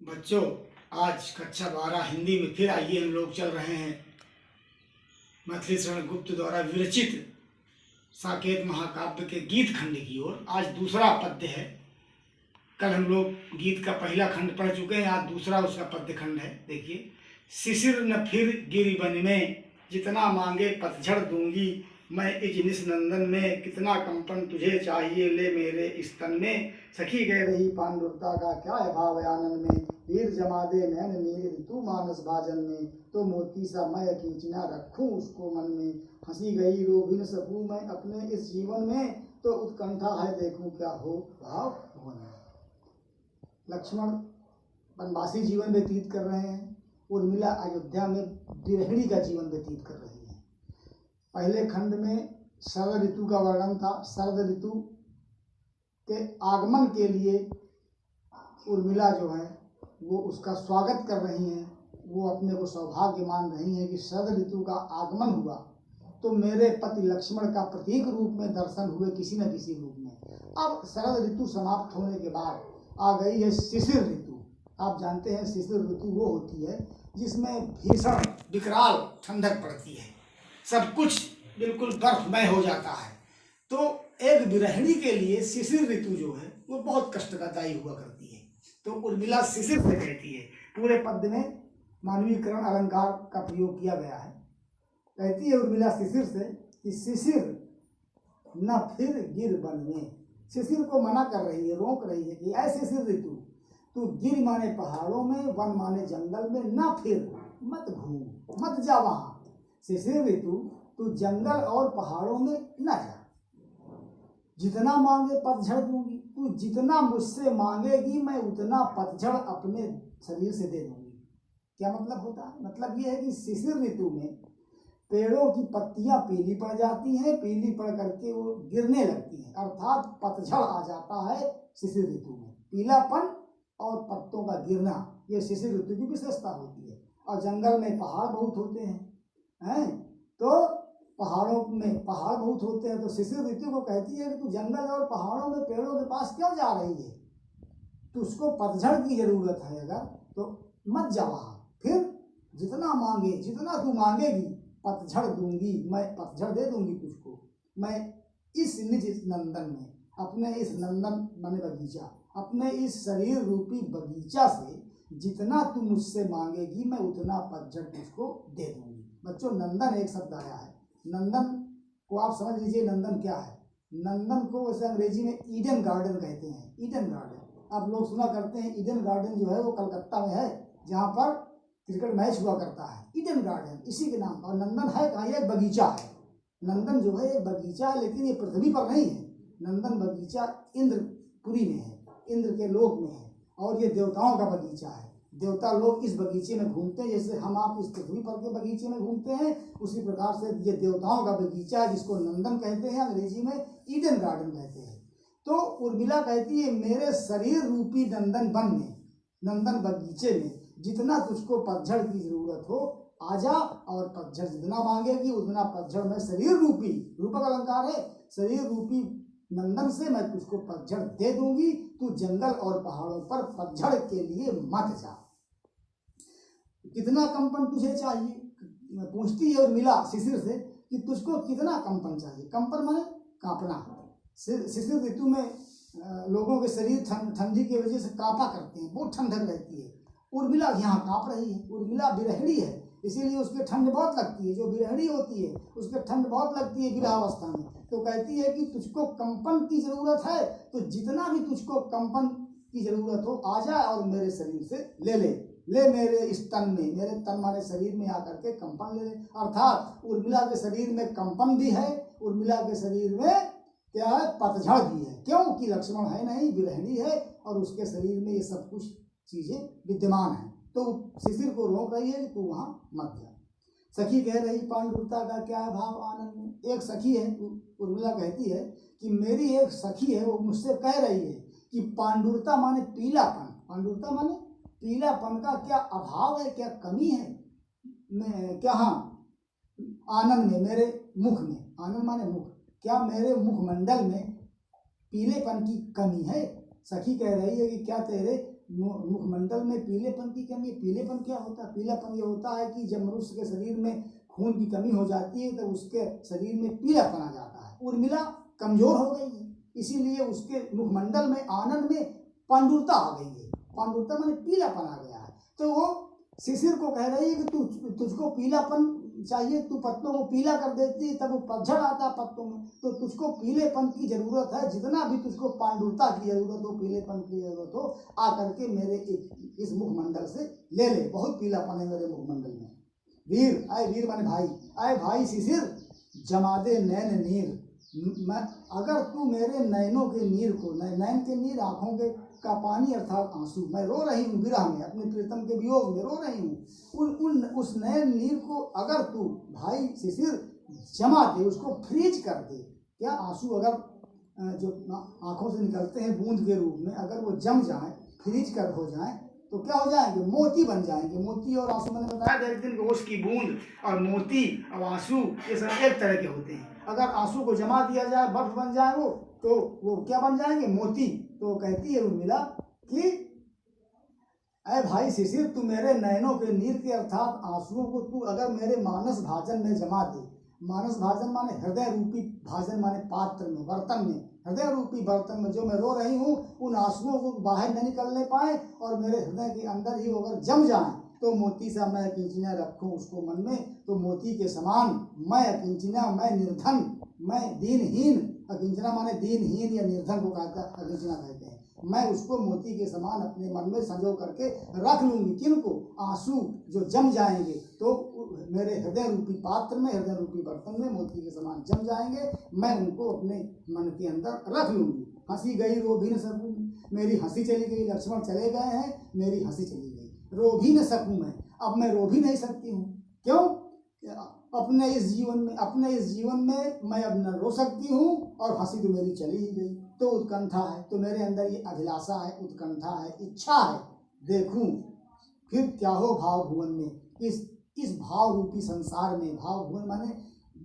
बच्चों, आज कक्षा 12 हिंदी में फिर आइए हम लोग चल रहे हैं मैथिली शरण गुप्त द्वारा विरचित साकेत महाकाव्य के गीत खंड की ओर। आज दूसरा पद्य है। कल हम लोग गीत का पहला खंड पढ़ चुके हैं, आज दूसरा उसका पद्य खंड है। देखिए, शिशिर न फिर गिर वन में, जितना मांगे पतझड़ दूंगी मैं इस निस्नंदन में, कितना कंपन तुझे चाहिए ले मेरे स्तन में। सखी कह रही पांडुरता का क्या है भाव आनंद में, वीर जमा दे नैन नीर तू मानस भाजन में, तो मोती सा मैं खींचना रखूं उसको मन में। हंसी गई रोबिन सकूं मैं अपने इस जीवन में, तो उत्कंठा है देखूं क्या हो भाव भुवन में। लक्ष्मण वनवासी जीवन व्यतीत कर रहे हैं, उर्मिला अयोध्या में बिरहणी का जीवन व्यतीत कर रही है। पहले खंड में शरद ऋतु का वर्णन था। शरद ऋतु के आगमन के लिए उर्मिला जो है वो उसका स्वागत कर रही हैं। वो अपने को सौभाग्य मान रही हैं कि शरद ऋतु का आगमन हुआ तो मेरे पति लक्ष्मण का प्रतीक रूप में दर्शन हुए किसी न किसी रूप में। अब शरद ऋतु समाप्त होने के बाद आ गई है शिशिर ऋतु। आप जानते हैं शिशिर ऋतु वो होती है जिसमें भीषण विकराल ठंडक पड़ती है, सब कुछ बिल्कुल बर्फमय हो जाता है। तो एक विरहिणी के लिए शिशिर ऋतु जो है वो बहुत कष्टदायी हुआ करती है। तो उर्मिला शिशिर से कहती है, पूरे पद्य में मानवीकरण अलंकार का प्रयोग किया गया है। कहती है उर्मिला शिशिर से कि शिशिर न फिर गिर वन में। शिशिर को मना कर रही है, रोक रही है कि ऐ शिशिर ऋतु, तू गिर माने पहाड़ों में, वन माने जंगल में, ना फिर मत घूम, मत जा वहां। शिशिर ऋतु तू जंगल और पहाड़ों में न जा। जितना मांगे पतझड़ दूंगी, तू जितना मुझसे मांगेगी मैं उतना पतझड़ अपने शरीर से दे दूंगी। क्या मतलब होता है? मतलब यह है कि शिशिर ऋतु में पेड़ों की पत्तियां पीली पड़ जाती हैं, पीली पड़ करके वो गिरने लगती हैं, अर्थात पतझड़ आ जाता है शिशिर ऋतु में। पीलापन और पत्तों का गिरना ये शिशिर ऋतु की विशेषता होती है। और जंगल में पहाड़ बहुत होते हैं, तो पहाड़ों में पहाड़ बहुत होते हैं। तो शिशिर ऋतु को कहती है कि तू जंगल और पहाड़ों में पेड़ों के पास क्यों जा रही है? तो उसको पतझड़ की जरूरत है अगर, तो मत जा वहां। फिर जितना मांगे, जितना तू मांगेगी पतझड़ दूंगी मैं, पतझड़ दे दूंगी तुझको मैं इस निज नंदन में, अपने इस नंदन माने बगीचा, अपने इस शरीर रूपी बगीचा से जितना तू मुझसे मांगेगी मैं उतना पतझड़ तुझको दे दूंगी। बच्चों, नंदन एक शब्द आया है। नंदन को आप समझ लीजिए नंदन क्या है। नंदन को वैसे अंग्रेजी में ईडन गार्डन कहते हैं। ईडन गार्डन आप लोग सुना करते हैं। ईडन गार्डन जो है वो कलकत्ता में है, जहाँ पर क्रिकेट मैच हुआ करता है। ईडन गार्डन इसी के नाम पर। नंदन है कहाँ? एक बगीचा है। नंदन जो है एक बगीचा है, लेकिन ये पृथ्वी पर नहीं है। नंदन बगीचा इंद्रपुरी में है, इंद्र के लोक में है, और ये देवताओं का बगीचा है। देवता लोग इस बगीचे में घूमते हैं, जैसे हम आप इस पृथ्वी पर के बगीचे में घूमते हैं, उसी प्रकार से ये देवताओं का बगीचा है, जिसको नंदन कहते हैं, अंग्रेजी में ईडन गार्डन कहते हैं। तो उर्मिला कहती है मेरे शरीर रूपी नंदन वन में, नंदन बगीचे में जितना तुझको पतझड़ की जरूरत हो आजा, और पतझड़ जितना मांगेगी उतना पतझड़ मैं शरीर रूपी, रूपक अलंकार है, शरीर रूपी नंदन से मैं तुझको पतझड़ दे दूंगी। तू जंगल और पहाड़ों पर पतझड़ के लिए मत जा। कितना कंपन तुझे चाहिए? पूछती है उर्मिला शिशिर से कि तुझको कितना कंपन चाहिए। कंपन माने कांपना। शिशिर ऋतु में लोगों के शरीर ठंडी की वजह से कांपा करते हैं, बहुत ठंडक रहती है। उर्मिला यहाँ कांप रही है। उर्मिला विरहिणी है, इसीलिए उसके ठंड बहुत लगती है। जो विरहिणी होती है उसके ठंड बहुत लगती है विरहावस्था में। तो कहती है कि तुझको कंपन की जरूरत है, तो जितना भी तुझको कंपन की जरूरत हो आ जा और मेरे शरीर से ले मेरे इस तन में, मेरे तन माने शरीर में आकर के कंपन ले। अर्थात उर्मिला के शरीर में कंपन भी है, उर्मिला के शरीर में क्या है? पतझड़ भी है। क्योंकि लक्ष्मण है नहीं, विरहिणी है, और उसके शरीर में ये सब कुछ चीजें विद्यमान है। तो शिशिर को रोक रही है कि तू वहां मत जा। सखी कह रही पांडुरता का क्या है भाव आनंद में। एक सखी है, उर्मिला कहती है कि मेरी एक सखी है, वो मुझसे कह रही है कि पांडुरता माने पीलापन, पांडुरता माने पीलापन का क्या अभाव है, क्या कमी है मैं क्या, हाँ आनंद में, मेरे मुख में, आनंद माने मुख, क्या मेरे मुखमंडल में पीलेपन की कमी है। सखी कह रही है कि क्या तेरे मुखमंडल में पीलेपन की कमी है। पीलेपन क्या होता है? पीलापन ये होता है कि जब मनुष्य के शरीर में खून की कमी हो जाती है तो उसके शरीर में पीलापन आ जाता है। उर्मिला कमजोर हो गई है, इसीलिए उसके मुखमंडल में, आनंद में पांडुरता आ गई है। पांडुरता माने पीलापन आ गया है। तो वो शिशिर को कह रही है कि तुझको पीलापन चाहिए, तू पत्तों को पीला कर देती है, तब वो पतझड़ आता पत्तों में। तो तुझको पीलेपन की जरूरत है, जितना भी तुझको पांडुरता की जरूरत हो, पीलेपन की जरूरत हो, आकर के मेरे इस मुखमंडल से ले ले। बहुत पीलापन है मेरे मुखमंडल में। वीर, आए वीर माने भाई, आए भाई शिशिर जमा दे नैन नीर। मैं, अगर तू मेरे नैनों के नीर को, नैन के नीर आंखों के का पानी अर्थात आंसू, मैं रो रही हूँ विरह में, अपने प्रीतम के वियोग में रो रही हूँ, उस नैन नीर को अगर तू भाई शिशिर जमा दे, उसको फ्रीज कर दे। क्या आंसू अगर जो आंखों से निकलते हैं बूंद के रूप में, अगर वो जम जाए, फ्रीज कर हो जाए, तो क्या हो जाएंगे? मोती बन जाएंगे। मोती और आंसू मैंने बताया था एक दिन, ओस की बूंद और मोती और आंसू ये सब एक तरह के होते हैं। अगर आंसू को जमा दिया जाए, बर्फ बन जाए वो, तो वो क्या बन जाएंगे? मोती। तो कहती है उर्मिला कि अरे भाई शिशिर, तू मेरे नयनों के नीर के अर्थात आंसुओं को तू अगर मेरे मानस भाजन में जमा दे। मानस भाजन माने हृदय रूपी भाजन, माने पात्र में, बर्तन में, हृदय रूपी बर्तन में जो मैं रो रही हूँ, उन आंसुओं को बाहर न निकलने पाए और मेरे हृदय के अंदर ही वो अगर जम जाए, तो मोती सा मैं अकिंचना रखूँ उसको मन में, तो मोती के समान मैं अकिंचना, मैं निर्धन, मैं दीनहीन। अकिंचना माने दीनहीन या निर्धन को कहता अकिंचना कहते हैं। मैं उसको मोती के समान अपने मन में संजो करके रख लूंगी। किनको? आंसू जो जम जाएंगे तो मेरे हृदय रूपी पात्र में, हृदय रूपी बर्तन में मोती के समान जम जाएंगे, मैं उनको अपने मन के अंदर रख लूंगी। हंसी गई रो भी न सकूं, मेरी हंसी चली गई, लक्ष्मण चले गए हैं, मेरी हंसी चली गई, रो भी न सकूं मैं, अब मैं रो भी नहीं सकती हूँ। क्यों? अपने इस जीवन में मैं अब न रो सकती हूँ और हंसी तो मेरी चली ही गई। तो उत्कंठा है, तो मेरे अंदर ये अभिलाषा है, उत्कंठा है, इच्छा है, देखूं फिर क्या हो भाव भुवन में, इस भाव रूपी संसार में, भाव भुवन माने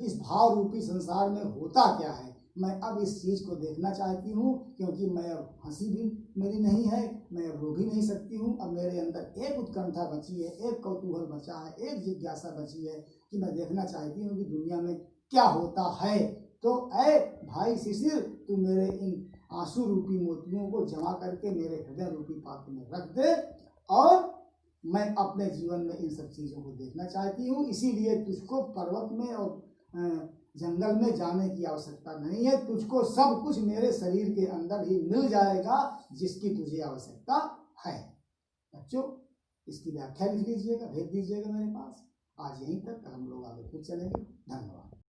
इस भाव रूपी संसार में होता क्या है, मैं अब इस चीज को देखना चाहती हूँ। क्योंकि मैं अब हंसी भी मेरी नहीं है, मैं अब रो भी नहीं सकती हूँ। अब मेरे अंदर एक उत्कंठा बची है, एक कौतूहल बचा है, एक जिज्ञासा बची है कि मैं देखना चाहती हूँ कि दुनिया में क्या होता है। तो ऐ भाई शिशिर, तू मेरे इन आंसू रूपी मोतियों को जमा करके मेरे हृदय रूपी पात्र में रख दे, और मैं अपने जीवन में इन सब चीज़ों को देखना चाहती हूँ। इसीलिए तुझको पर्वत में और जंगल में जाने की आवश्यकता नहीं है, तुझको सब कुछ मेरे शरीर के अंदर ही मिल जाएगा जिसकी तुझे आवश्यकता है। बच्चों, इसकी व्याख्या लिख लीजिएगा, भेज दीजिएगा मेरे पास। आज यहीं तक, हम लोग आगे फिर चलेंगे। धन्यवाद।